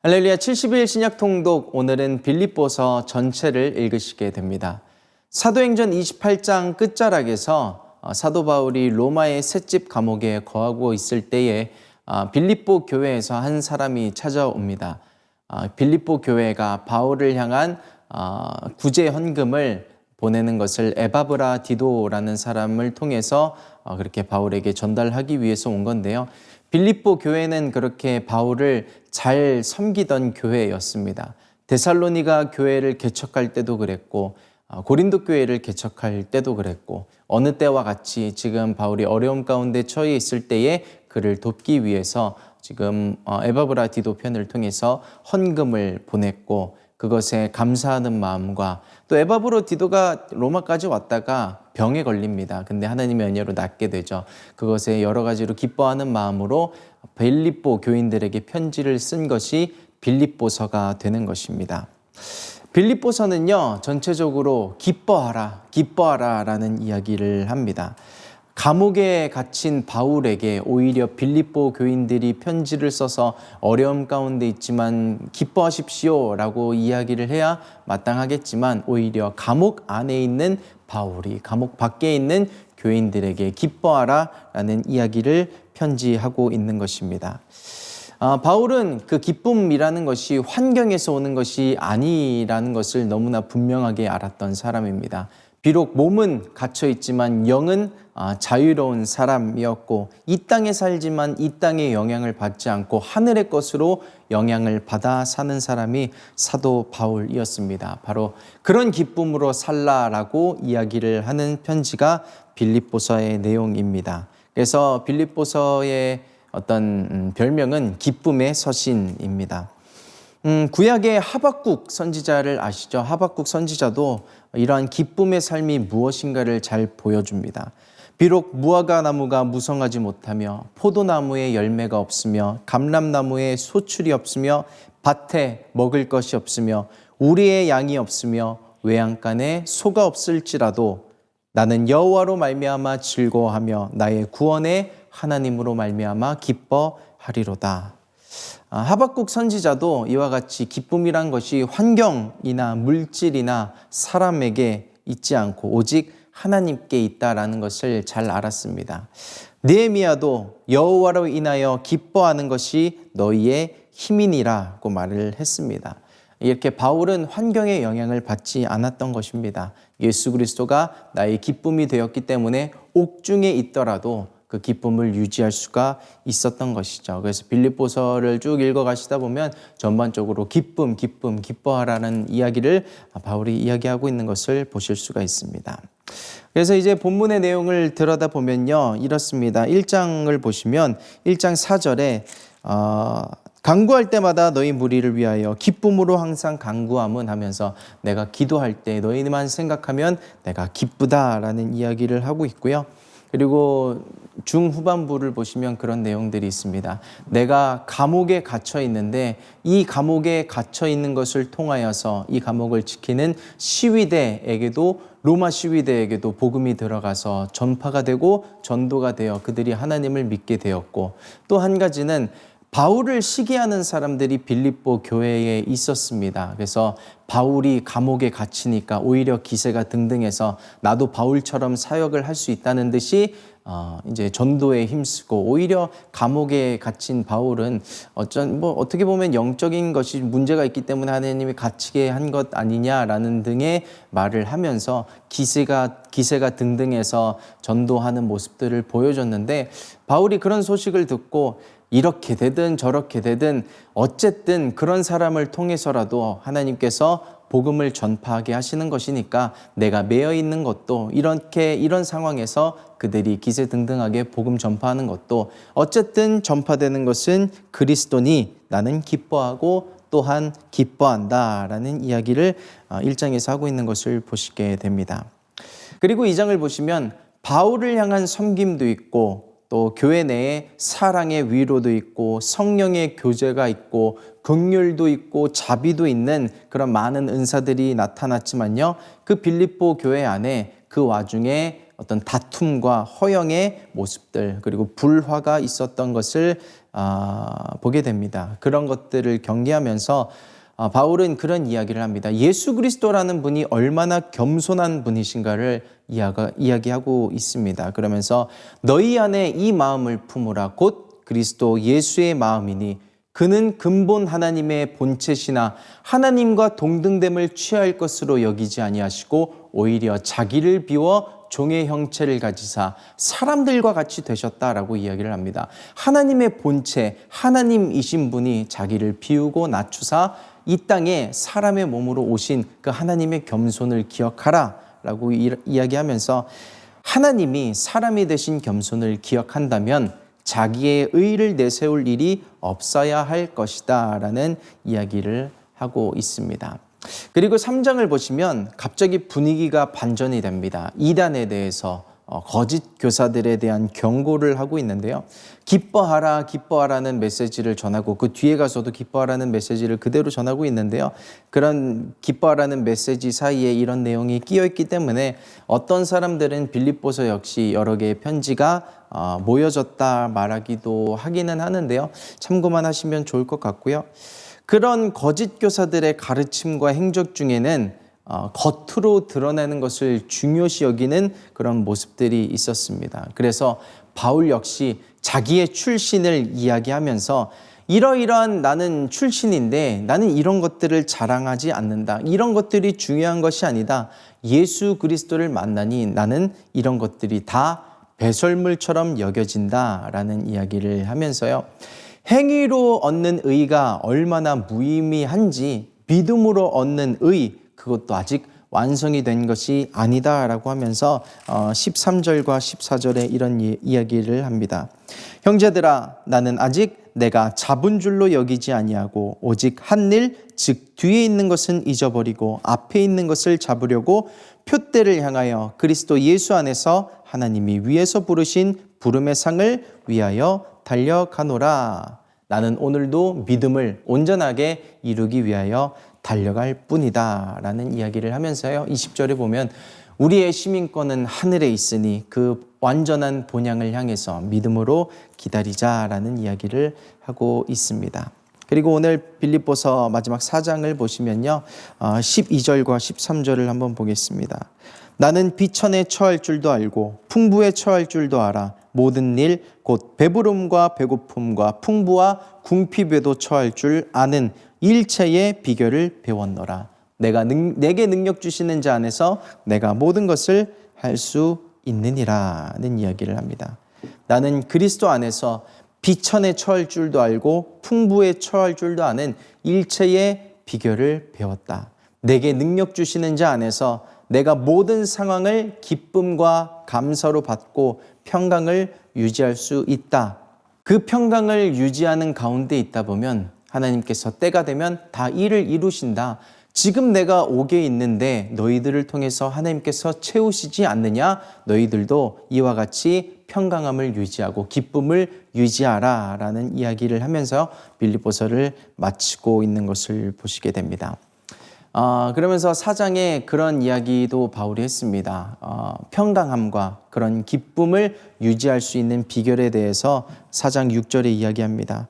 할렐루야. 70일 신약 통독, 오늘은 빌립보서 전체를 읽으시게 됩니다. 사도행전 28장 끝자락에서 사도 바울이 로마의 셋집 감옥에 거하고 있을 때에 빌립보 교회에서 한 사람이 찾아옵니다. 빌립보 교회가 바울을 향한 구제 헌금을 보내는 것을 에바브라 디도라는 사람을 통해서 그렇게 바울에게 전달하기 위해서 온 건데요. 빌립보 교회는 그렇게 바울을 잘 섬기던 교회였습니다. 데살로니가 교회를 개척할 때도 그랬고 고린도 교회를 개척할 때도 그랬고 어느 때와 같이 지금 바울이 어려움 가운데 처해 있을 때에 그를 돕기 위해서 지금 에바브라 디도 편을 통해서 헌금을 보냈고 그것에 감사하는 마음과 또 에바브라 디도가 로마까지 왔다가 병에 걸립니다. 근데 하나님의 은혜로 낫게 되죠. 그것에 여러 가지로 기뻐하는 마음으로 빌립보 교인들에게 편지를 쓴 것이 빌립보서가 되는 것입니다. 빌립보서는요, 전체적으로 기뻐하라 라는 이야기를 합니다. 감옥에 갇힌 바울에게 오히려 빌립보 교인들이 편지를 써서 어려움 가운데 있지만 기뻐하십시오 라고 이야기를 해야 마땅하겠지만 오히려 감옥 안에 있는 바울이 감옥 밖에 있는 교인들에게 기뻐하라 라는 이야기를 편지하고 있는 것입니다. 바울은 그 기쁨이라는 것이 환경에서 오는 것이 아니라는 것을 너무나 분명하게 알았던 사람입니다. 비록 몸은 갇혀 있지만 영은 자유로운 사람이었고 이 땅에 살지만 이 땅의 영향을 받지 않고 하늘의 것으로 영향을 받아 사는 사람이 사도 바울이었습니다. 바로 그런 기쁨으로 살라라고 이야기를 하는 편지가 빌립보서의 내용입니다. 그래서 빌립보서의 어떤 별명은 기쁨의 서신입니다. 구약의 하박국 선지자를 아시죠? 하박국 선지자도 이러한 기쁨의 삶이 무엇인가를 잘 보여줍니다. 비록 무화과 나무가 무성하지 못하며 포도나무에 열매가 없으며 감람나무에 소출이 없으며 밭에 먹을 것이 없으며 우리의 양이 없으며 외양간에 소가 없을지라도 나는 여호와로 말미암아 즐거워하며 나의 구원의 하나님으로 말미암아 기뻐하리로다. 하박국 선지자도 이와 같이 기쁨이란 것이 환경이나 물질이나 사람에게 있지 않고 오직 하나님께 있다라는 것을 잘 알았습니다. 느헤미야도 여호와로 인하여 기뻐하는 것이 너희의 힘이니라고 말을 했습니다. 이렇게 바울은 환경의 영향을 받지 않았던 것입니다. 예수 그리스도가 나의 기쁨이 되었기 때문에 옥중에 있더라도 그 기쁨을 유지할 수가 있었던 것이죠. 그래서 빌립보서를 쭉 읽어가시다 보면 전반적으로 기뻐하라는 이야기를 바울이 이야기하고 있는 것을 보실 수가 있습니다. 그래서 이제 본문의 내용을 들여다보면요, 이렇습니다. 1장을 보시면 1장 4절에 간구할 때마다 너희 무리를 위하여 기쁨으로 항상 간구함은 하면서 내가 기도할 때 너희만 생각하면 내가 기쁘다라는 이야기를 하고 있고요. 그리고 중후반부를 보시면 그런 내용들이 있습니다. 내가 감옥에 갇혀 있는데 이 감옥에 갇혀 있는 것을 통하여서 이 감옥을 지키는 시위대에게도 로마 시위대에게도 복음이 들어가서 전파가 되고 전도가 되어 그들이 하나님을 믿게 되었고 또 한 가지는 바울을 시기하는 사람들이 빌립보 교회에 있었습니다. 그래서 바울이 감옥에 갇히니까 오히려 기세가 등등해서 나도 바울처럼 사역을 할 수 있다는 듯이 이제 전도에 힘쓰고 오히려 감옥에 갇힌 바울은 어떻게 보면 영적인 것이 문제가 있기 때문에 하나님이 갇히게 한 것 아니냐라는 등의 말을 하면서 기세가 등등해서 전도하는 모습들을 보여줬는데 바울이 그런 소식을 듣고 이렇게 되든 저렇게 되든 어쨌든 그런 사람을 통해서라도 하나님께서 복음을 전파하게 하시는 것이니까 내가 매여 있는 것도 이런 상황에서 그들이 기세등등하게 복음 전파하는 것도 어쨌든 전파되는 것은 그리스도니 나는 기뻐하고 또한 기뻐한다라는 이야기를 1장에서 하고 있는 것을 보시게 됩니다. 그리고 2장을 보시면 바울을 향한 섬김도 있고 또 교회 내에 사랑의 위로도 있고 성령의 교제가 있고 긍휼도 있고 자비도 있는 그런 많은 은사들이 나타났지만요. 그 빌립보 교회 안에 그 와중에 어떤 다툼과 허영의 모습들, 그리고 불화가 있었던 것을 보게 됩니다. 그런 것들을 경계하면서 바울은 그런 이야기를 합니다. 예수 그리스도라는 분이 얼마나 겸손한 분이신가를 이야기하고 있습니다. 그러면서 너희 안에 이 마음을 품으라. 곧 그리스도 예수의 마음이니 그는 근본 하나님의 본체시나 하나님과 동등됨을 취할 것으로 여기지 아니하시고 오히려 자기를 비워 종의 형체를 가지사 사람들과 같이 되셨다라고 이야기를 합니다. 하나님의 본체, 하나님이신 분이 자기를 비우고 낮추사 이 땅에 사람의 몸으로 오신 그 하나님의 겸손을 기억하라 라고 이야기하면서 하나님이 사람이 되신 겸손을 기억한다면 자기의 의를 내세울 일이 없어야 할 것이다 라는 이야기를 하고 있습니다. 그리고 3장을 보시면 갑자기 분위기가 반전이 됩니다. 이단에 대해서 거짓 교사들에 대한 경고를 하고 있는데요. 기뻐하라, 기뻐하라는 메시지를 전하고 그 뒤에 가서도 기뻐하라는 메시지를 그대로 전하고 있는데요. 그런 기뻐하라는 메시지 사이에 이런 내용이 끼어 있기 때문에 어떤 사람들은 빌립보서 역시 여러 개의 편지가 모여졌다 말하기도 하기는 하는데요. 참고만 하시면 좋을 것 같고요. 그런 거짓 교사들의 가르침과 행적 중에는 겉으로 드러내는 것을 중요시 여기는 그런 모습들이 있었습니다. 그래서 바울 역시 자기의 출신을 이야기하면서 이러이러한 나는 출신인데 나는 이런 것들을 자랑하지 않는다. 이런 것들이 중요한 것이 아니다. 예수 그리스도를 만나니 나는 이런 것들이 다 배설물처럼 여겨진다라는 이야기를 하면서요. 행위로 얻는 의가 얼마나 무의미한지 믿음으로 얻는 의, 그것도 아직 완성이 된 것이 아니다라고 하면서 13절과 14절에 이런 이야기를 합니다. 형제들아, 나는 아직 내가 잡은 줄로 여기지 아니하고 오직 한 일, 즉 뒤에 있는 것은 잊어버리고 앞에 있는 것을 잡으려고 표대를 향하여 그리스도 예수 안에서 하나님이 위에서 부르신 부름의 상을 위하여 달려가노라. 나는 오늘도 믿음을 온전하게 이루기 위하여 달려갈 뿐이다 라는 이야기를 하면서요. 20절에 보면 우리의 시민권은 하늘에 있으니 그 완전한 본향을 향해서 믿음으로 기다리자라는 이야기를 하고 있습니다. 그리고 오늘 빌립보서 마지막 4장을 보시면요. 12절과 13절을 한번 보겠습니다. 나는 비천에 처할 줄도 알고 풍부에 처할 줄도 알아. 모든 일 곧 배부름과 배고픔과 풍부와 궁핍에도 처할 줄 아는 일체의 비결을 배웠노라. 내게 능력 주시는 자 안에서 내가 모든 것을 할 수 있느니라는 이야기를 합니다. 나는 그리스도 안에서 비천에 처할 줄도 알고 풍부에 처할 줄도 아는 일체의 비결을 배웠다. 내게 능력 주시는 자 안에서 내가 모든 상황을 기쁨과 감사로 받고 평강을 유지할 수 있다. 그 평강을 유지하는 가운데 있다 보면 하나님께서 때가 되면 다 일을 이루신다. 지금 내가 옥에 있는데 너희들을 통해서 하나님께서 채우시지 않느냐? 너희들도 이와 같이 평강함을 유지하고 기쁨을 유지하라 라는 이야기를 하면서 빌립보서를 마치고 있는 것을 보시게 됩니다. 그러면서 4장에 그런 이야기도 바울이 했습니다. 평강함과 그런 기쁨을 유지할 수 있는 비결에 대해서 4장 6절에 이야기합니다.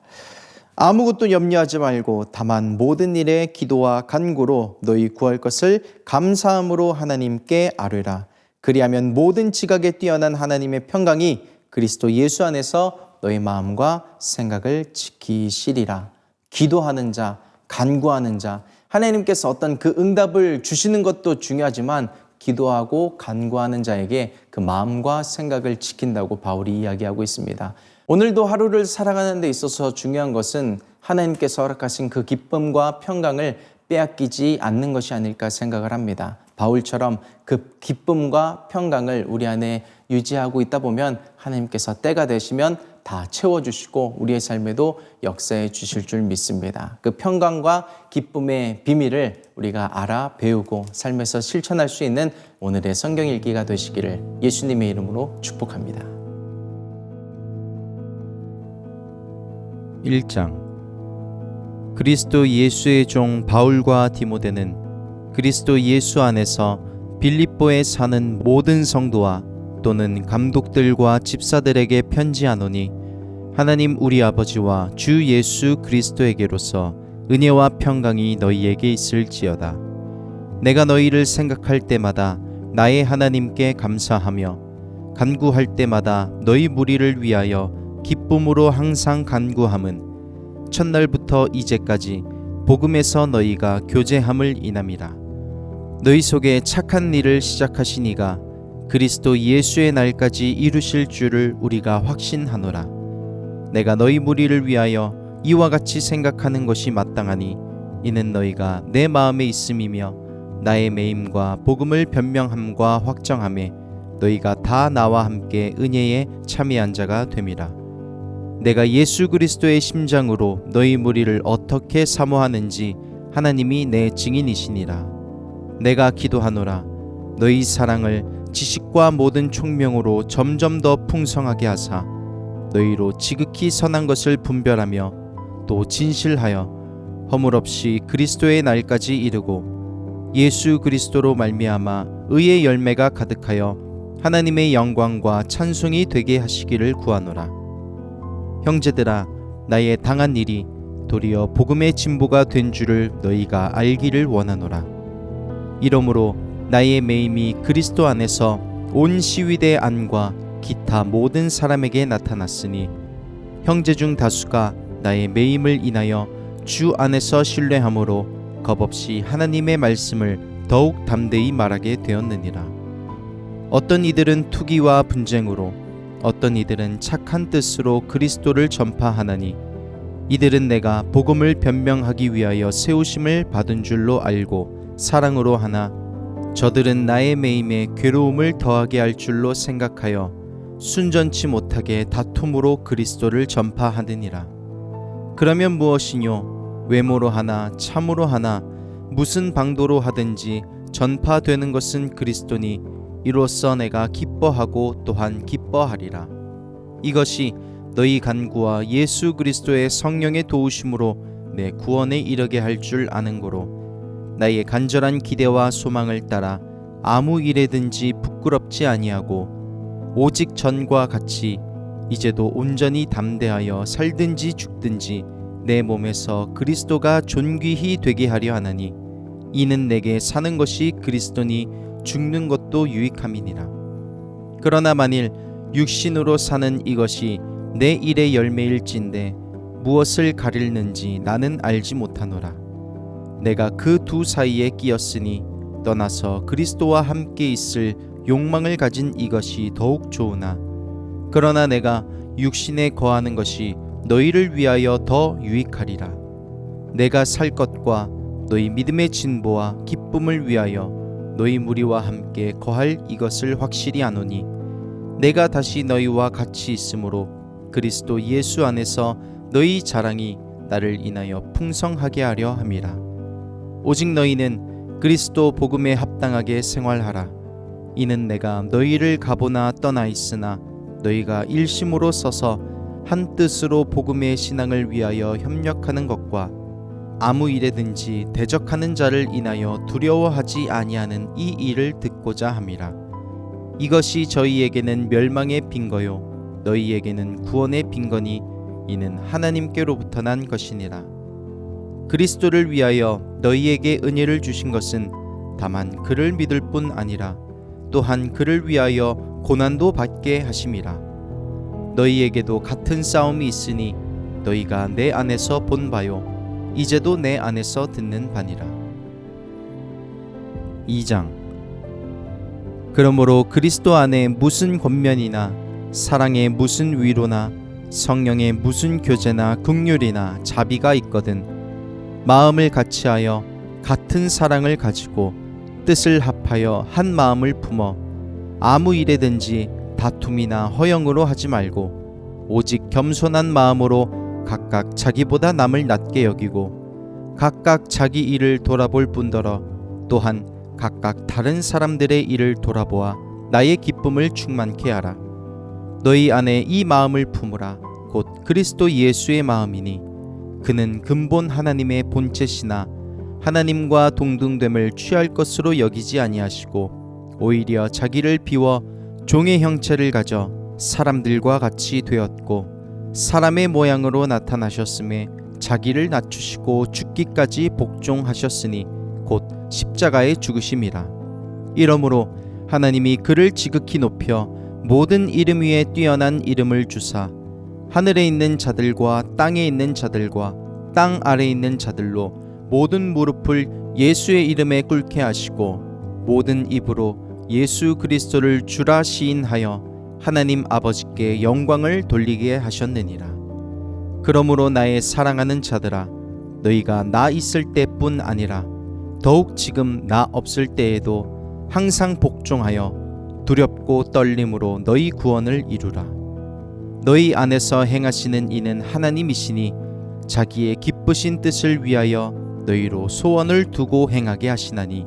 아무것도 염려하지 말고 다만 모든 일에 기도와 간구로 너희 구할 것을 감사함으로 하나님께 아뢰라. 그리하면 모든 지각에 뛰어난 하나님의 평강이 그리스도 예수 안에서 너희 마음과 생각을 지키시리라. 기도하는 자, 간구하는 자, 하나님께서 어떤 그 응답을 주시는 것도 중요하지만 기도하고 간구하는 자에게 그 마음과 생각을 지킨다고 바울이 이야기하고 있습니다. 오늘도 하루를 살아가는 데 있어서 중요한 것은 하나님께서 허락하신 그 기쁨과 평강을 빼앗기지 않는 것이 아닐까 생각을 합니다. 바울처럼 그 기쁨과 평강을 우리 안에 유지하고 있다 보면 하나님께서 때가 되시면 다 채워주시고 우리의 삶에도 역사해 주실 줄 믿습니다. 그 평강과 기쁨의 비밀을 우리가 알아 배우고 삶에서 실천할 수 있는 오늘의 성경 읽기가 되시기를 예수님의 이름으로 축복합니다. 1장 그리스도 예수의 종 바울과 디모데는 그리스도 예수 안에서 빌립보에 사는 모든 성도와 또는 감독들과 집사들에게 편지하노니 하나님 우리 아버지와 주 예수 그리스도에게로서 은혜와 평강이 너희에게 있을지어다. 내가 너희를 생각할 때마다 나의 하나님께 감사하며 간구할 때마다 너희 무리를 위하여 기쁨으로 항상 간구함은 첫날부터 이제까지 복음에서 너희가 교제함을 인함이라. 너희 속에 착한 일을 시작하신 이가 그리스도 예수의 날까지 이루실 줄을 우리가 확신하노라. 내가 너희 무리를 위하여 이와 같이 생각하는 것이 마땅하니 이는 너희가 내 마음에 있음이며 나의 매임과 복음을 변명함과 확정함에 너희가 다 나와 함께 은혜에 참여한 자가 됨이라. 내가 예수 그리스도의 심장으로 너희 무리를 어떻게 사모하는지 하나님이 내 증인이시니라. 내가 기도하노라. 너희 사랑을 지식과 모든 총명으로 점점 더 풍성하게 하사 너희로 지극히 선한 것을 분별하며 또 진실하여 허물없이 그리스도의 날까지 이르고 예수 그리스도로 말미암아 의의 열매가 가득하여 하나님의 영광과 찬송이 되게 하시기를 구하노라. 형제들아, 나의 당한 일이 도리어 복음의 진보가 된 줄을 너희가 알기를 원하노라. 이러므로 나의 매임이 그리스도 안에서 온 시위대 안과 기타 모든 사람에게 나타났으니 형제 중 다수가 나의 매임을 인하여 주 안에서 신뢰함으로 겁없이 하나님의 말씀을 더욱 담대히 말하게 되었느니라. 어떤 이들은 투기와 분쟁으로 어떤 이들은 착한 뜻으로 그리스도를 전파하나니 이들은 내가 복음을 변명하기 위하여 세우심을 받은 줄로 알고 사랑으로 하나 저들은 나의 매임에 괴로움을 더하게 할 줄로 생각하여 순전치 못하게 다툼으로 그리스도를 전파하느니라. 그러면 무엇이뇨? 외모로 하나 참으로 하나 무슨 방도로 하든지 전파되는 것은 그리스도니 이로써 내가 기뻐하고 또한 기뻐하리라. 이것이 너희 간구와 예수 그리스도의 성령의 도우심으로 내 구원에 이르게 할 줄 아는 고로 나의 간절한 기대와 소망을 따라 아무 일에든지 부끄럽지 아니하고 오직 전과 같이 이제도 온전히 담대하여 살든지 죽든지 내 몸에서 그리스도가 존귀히 되게 하려 하나니 이는 내게 사는 것이 그리스도니 죽는 것도 유익함이니라. 그러나 만일 육신으로 사는 이것이 내 일의 열매일진데 무엇을 가릴는지 나는 알지 못하노라. 내가 그 두 사이에 끼었으니 떠나서 그리스도와 함께 있을 욕망을 가진 이것이 더욱 좋으나 그러나 내가 육신에 거하는 것이 너희를 위하여 더 유익하리라. 내가 살 것과 너희 믿음의 진보와 기쁨을 위하여 너희 무리와 함께 거할 이것을 확실히 아노니 내가 다시 너희와 같이 있으므로 그리스도 예수 안에서 너희 자랑이 나를 인하여 풍성하게 하려 함이라. 오직 너희는 그리스도 복음에 합당하게 생활하라. 이는 내가 너희를 가보나 떠나 있으나 너희가 일심으로 서서 한 뜻으로 복음의 신앙을 위하여 협력하는 것과 아무 일에든지 대적하는 자를 인하여 두려워하지 아니하는 이 일을 듣고자 함이라. 이것이 저희에게는 멸망의 빈거요 너희에게는 구원의 빈거니 이는 하나님께로부터 난 것이니라. 그리스도를 위하여 너희에게 은혜를 주신 것은 다만 그를 믿을 뿐 아니라 또한 그를 위하여 고난도 받게 하심이라. 너희에게도 같은 싸움이 있으니 너희가 내 안에서 본 바요 이제도 내 안에서 듣는 바니라. 2장. 그러므로 그리스도 안에 무슨 권면이나 사랑의 무슨 위로나 성령의 무슨 교제나 긍휼이나 자비가 있거든 마음을 같이하여 같은 사랑을 가지고 뜻을 합하여 한 마음을 품어 아무 일에든지 다툼이나 허영으로 하지 말고 오직 겸손한 마음으로 각각 자기보다 남을 낮게 여기고 각각 자기 일을 돌아볼 뿐더러 또한 각각 다른 사람들의 일을 돌아보아 나의 기쁨을 충만케 하라. 너희 안에 이 마음을 품으라. 곧 그리스도 예수의 마음이니 그는 근본 하나님의 본체시나 하나님과 동등됨을 취할 것으로 여기지 아니하시고 오히려 자기를 비워 종의 형체를 가져 사람들과 같이 되었고 사람의 모양으로 나타나셨음에 자기를 낮추시고 죽기까지 복종하셨으니 곧 십자가에 죽으심이라. 이러므로 하나님이 그를 지극히 높여 모든 이름 위에 뛰어난 이름을 주사 하늘에 있는 자들과 땅에 있는 자들과 땅 아래에 있는 자들로 모든 무릎을 예수의 이름에 꿇게 하시고 모든 입으로 예수 그리스도를 주라 시인하여 하나님 아버지께 영광을 돌리게 하셨느니라. 그러므로 나의 사랑하는 자들아, 너희가 나 있을 때뿐 아니라 더욱 지금 나 없을 때에도 항상 복종하여 두렵고 떨림으로 너희 구원을 이루라. 너희 안에서 행하시는 이는 하나님이시니 자기의 기쁘신 뜻을 위하여 너희로 소원을 두고 행하게 하시나니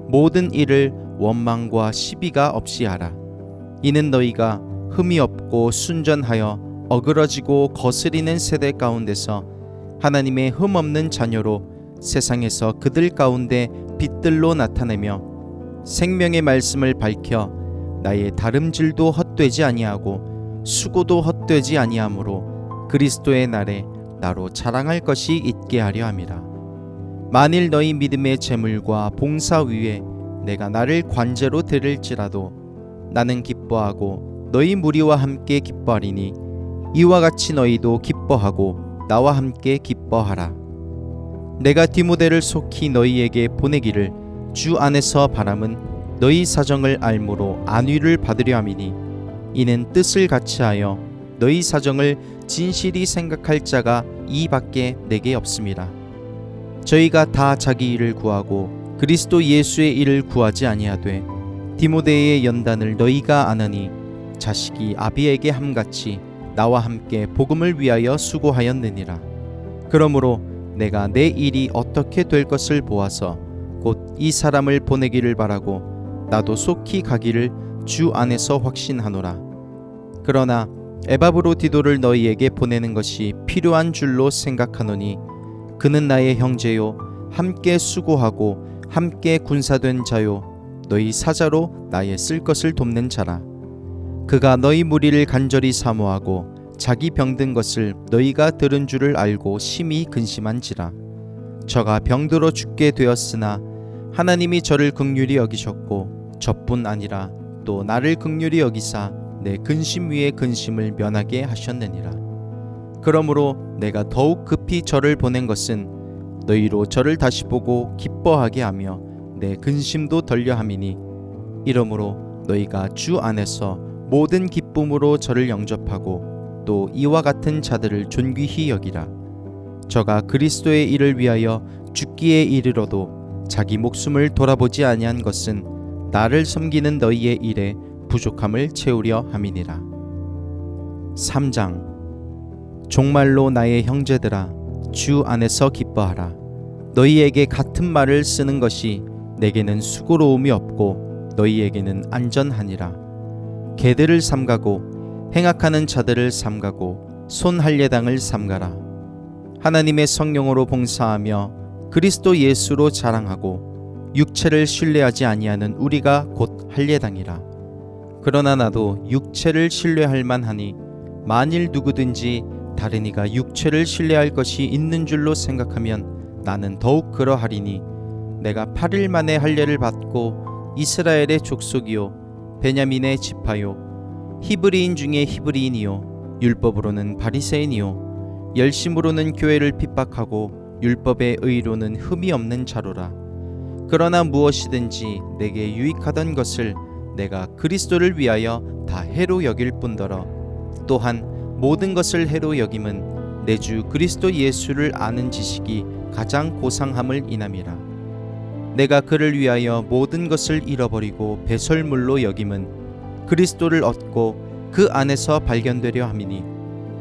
모든 일을 원망과 시비가 없이 하라. 이는 너희가 흠이 없고 순전하여 어그러지고 거스리는 세대 가운데서 하나님의 흠 없는 자녀로 세상에서 그들 가운데 빛들로 나타내며 생명의 말씀을 밝혀 나의 다름질도 헛되지 아니하고 수고도 헛되지 아니하므로 그리스도의 날에 나로 자랑할 것이 있게 하려 함이라. 만일 너희 믿음의 재물과 봉사 위에 내가 나를 관제로 드릴지라도 나는 기뻐하고 너희 무리와 함께 기뻐하리니 이와 같이 너희도 기뻐하고 나와 함께 기뻐하라. 내가 디모데를 속히 너희에게 보내기를 주 안에서 바람은 너희 사정을 알므로 안위를 받으려 함이니 이는 뜻을 같이하여 너희 사정을 진실이 생각할 자가 이밖에 내게 없음이라. 저희가 다 자기 일을 구하고 그리스도 예수의 일을 구하지 아니하되 디모데의 연단을 너희가 아느니 자식이 아비에게 함같이 나와 함께 복음을 위하여 수고하였느니라. 그러므로 내가 내 일이 어떻게 될 것을 보아서 곧 이 사람을 보내기를 바라고 나도 속히 가기를 주 안에서 확신하노라. 그러나 에바브로디도를 너희에게 보내는 것이 필요한 줄로 생각하노니 그는 나의 형제요 함께 수고하고 함께 군사된 자요 너희 사자로 나의 쓸 것을 돕는 자라. 그가 너희 무리를 간절히 사모하고 자기 병든 것을 너희가 들은 줄을 알고 심히 근심한지라. 저가 병들어 죽게 되었으나 하나님이 저를 긍휼히 여기셨고 저뿐 아니라 또 나를 긍휼히 여기사 내 근심 위에 근심을 면하게 하셨느니라. 그러므로 내가 더욱 급히 저를 보낸 것은 너희로 저를 다시 보고 기뻐하게 하며 내 근심도 덜려 함이니 이러므로 너희가 주 안에서 모든 기쁨으로 저를 영접하고 또 이와 같은 자들을 존귀히 여기라. 저가 그리스도의 일을 위하여 죽기에 이르러도 자기 목숨을 돌아보지 아니한 것은 나를 섬기는 너희의 일에 부족함을 채우려 함이니라. 3장. 종말로 나의 형제들아 주 안에서 기뻐하라. 너희에게 같은 말을 쓰는 것이 내게는 수고로움이 없고 너희에게는 안전하니라. 개들을 삼가고 행악하는 자들을 삼가고 손할례당을 삼가라. 하나님의 성령으로 봉사하며 그리스도 예수로 자랑하고 육체를 신뢰하지 아니하는 우리가 곧 할례당이라. 그러나 나도 육체를 신뢰할 만하니 만일 누구든지 다른 이가 육체를 신뢰할 것이 있는 줄로 생각하면 나는 더욱 그러하리니 내가 8일 만에 할례를 받고 이스라엘의 족속이요 베냐민의 지파요 히브리인 중에 히브리인이요 율법으로는 바리새인이요 열심으로는 교회를 핍박하고 율법의 의로는 흠이 없는 자로라. 그러나 무엇이든지 내게 유익하던 것을 내가 그리스도를 위하여 다 해로 여길 뿐더러 또한 모든 것을 해로 여김은 내 주 그리스도 예수를 아는 지식이 가장 고상함을 인함이라. 내가 그를 위하여 모든 것을 잃어버리고 배설물로 여김은 그리스도를 얻고 그 안에서 발견되려 함이니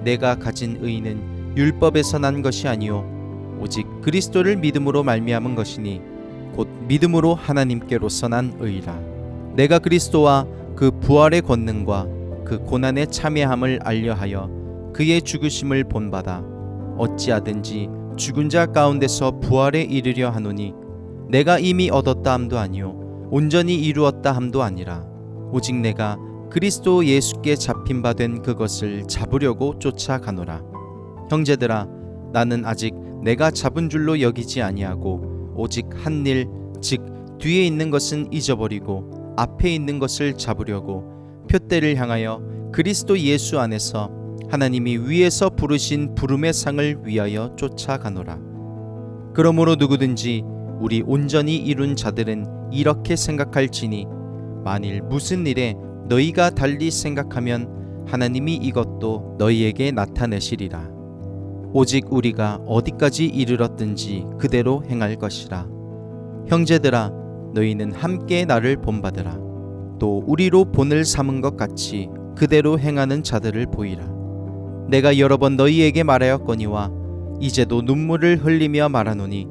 내가 가진 의는 율법에서 난 것이 아니요 오직 그리스도를 믿음으로 말미암은 것이니 곧 믿음으로 하나님께로서 난 의라. 내가 그리스도와 그 부활의 권능과 그 고난의 참여함을 알려하여 그의 죽으심을 본받아 어찌하든지 죽은 자 가운데서 부활에 이르려 하노니 내가 이미 얻었다 함도 아니요 온전히 이루었다 함도 아니라 오직 내가 그리스도 예수께 잡힌 바 된 그것을 잡으려고 쫓아가노라. 형제들아, 나는 아직 내가 잡은 줄로 여기지 아니하고 오직 한 일, 즉 뒤에 있는 것은 잊어버리고 앞에 있는 것을 잡으려고 표대를 향하여 그리스도 예수 안에서 하나님이 위에서 부르신 부름의 상을 위하여 쫓아가노라. 그러므로 누구든지 우리 온전히 이룬 자들은 이렇게 생각할지니 만일 무슨 일에 너희가 달리 생각하면 하나님이 이것도 너희에게 나타내시리라. 오직 우리가 어디까지 이르렀든지 그대로 행할 것이라. 형제들아, 너희는 함께 나를 본받으라. 또 우리로 본을 삼은 것 같이 그대로 행하는 자들을 보이라. 내가 여러 번 너희에게 말하였거니와 이제도 눈물을 흘리며 말하노니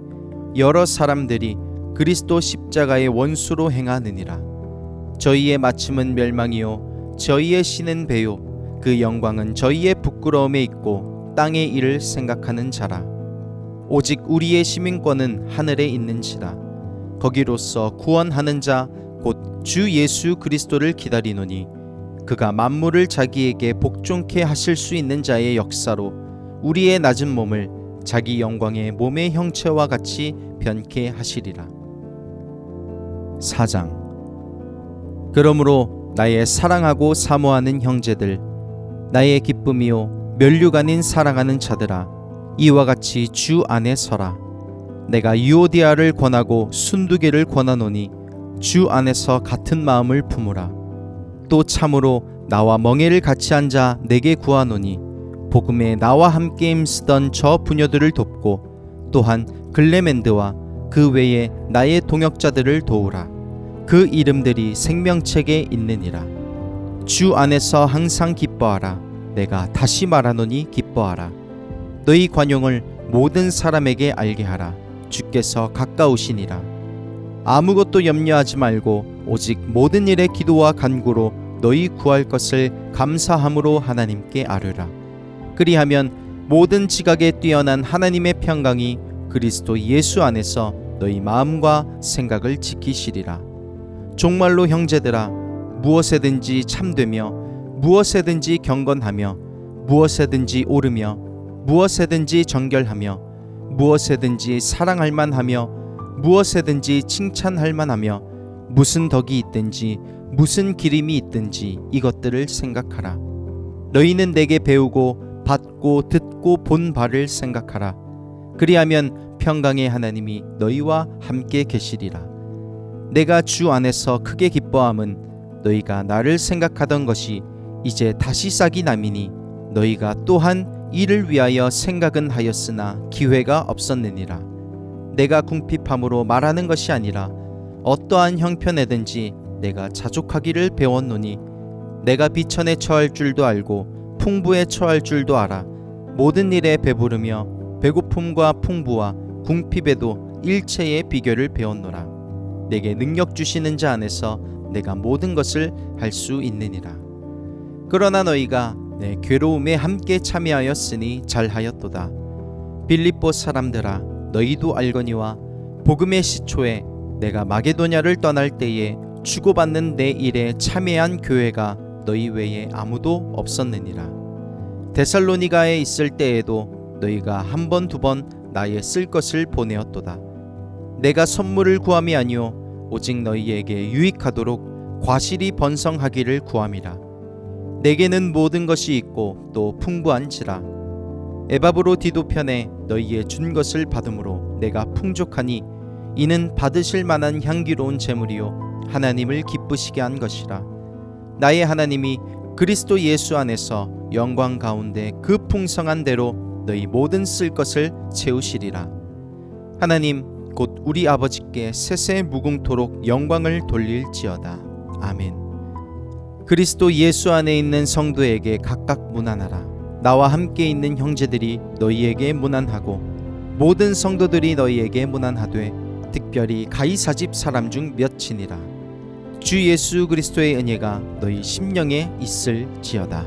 여러 사람들이 그리스도 십자가의 원수로 행하느니라. 저희의 마침은 멸망이요 저희의 신은 배요 그 영광은 저희의 부끄러움에 있고 땅의 일을 생각하는 자라. 오직 우리의 시민권은 하늘에 있는지라. 거기로서 구원하는 자 곧 주 예수 그리스도를 기다리노니 그가 만물을 자기에게 복종케 하실 수 있는 자의 역사로 우리의 낮은 몸을 자기 영광의 몸의 형체와 같이 변케 하시리라. 4장. 그러므로 나의 사랑하고 사모하는 형제들, 나의 기쁨이요 면류가 아닌 사랑하는 자들아, 이와 같이 주 안에 서라. 내가 유오디아를 권하고 순두개를 권하노니 주 안에서 같은 마음을 품으라. 또 참으로 나와 멍에를 같이 앉아 내게 구하노니 복음에 나와 함께 힘쓰던 저 부녀들을 돕고 또한 글레멘드와 그 외에 나의 동역자들을 도우라. 그 이름들이 생명책에 있느니라. 주 안에서 항상 기뻐하라. 내가 다시 말하노니 기뻐하라. 너희 관용을 모든 사람에게 알게 하라. 주께서 가까우시니라. 아무것도 염려하지 말고 오직 모든 일에 기도와 간구로 너희 구할 것을 감사함으로 하나님께 아뢰라. 그리하면 모든 지각에 뛰어난 하나님의 평강이 그리스도 예수 안에서 너희 마음과 생각을 지키시리라. 종말로 형제들아, 무엇에든지 참되며 무엇에든지 경건하며 무엇에든지 옳으며 무엇에든지 정결하며 무엇에든지 사랑할 만하며 무엇에든지 칭찬할 만하며 무슨 덕이 있든지 무슨 기림이 있든지 이것들을 생각하라. 너희는 내게 배우고 받고 듣고 본 바를 생각하라. 그리하면 평강의 하나님이 너희와 함께 계시리라. 내가 주 안에서 크게 기뻐함은 너희가 나를 생각하던 것이 이제 다시 싹이 남이니 너희가 또한 이를 위하여 생각은 하였으나 기회가 없었느니라. 내가 궁핍함으로 말하는 것이 아니라 어떠한 형편에든지 내가 자족하기를 배웠노니 내가 비천에 처할 줄도 알고 풍부에 처할 줄도 알아. 모든 일에 배부르며 배고픔과 풍부와 궁핍에도 일체의 비결을 배웠노라. 내게 능력 주시는 자 안에서 내가 모든 것을 할 수 있느니라. 그러나 너희가 내 괴로움에 함께 참여하였으니 잘하였도다. 빌립보 사람들아, 너희도 알거니와 복음의 시초에 내가 마게도냐를 떠날 때에 주고받는 내 일에 참여한 교회가 너희 외에 아무도 없었느니라. 데살로니가에 있을 때에도 너희가 한 번 두 번 나의 쓸 것을 보내었도다. 내가 선물을 구함이 아니요 오직 너희에게 유익하도록 과실이 번성하기를 구함이라. 내게는 모든 것이 있고 또 풍부한지라. 에바브로 디도 편에 너희의 준 것을 받음으로 내가 풍족하니 이는 받으실 만한 향기로운 제물이요 하나님을 기쁘시게 한 것이라. 나의 하나님이 그리스도 예수 안에서 영광 가운데 그 풍성한 대로 너희 모든 쓸 것을 채우시리라. 하나님 곧 우리 아버지께 세세 무궁토록 영광을 돌릴지어다. 아멘. 그리스도 예수 안에 있는 성도에게 각각 문안하라. 나와 함께 있는 형제들이 너희에게 문안하고 모든 성도들이 너희에게 문안하되 특별히 가이사집 사람 중 몇이니라. 주 예수 그리스도의 은혜가 너희 심령에 있을지어다.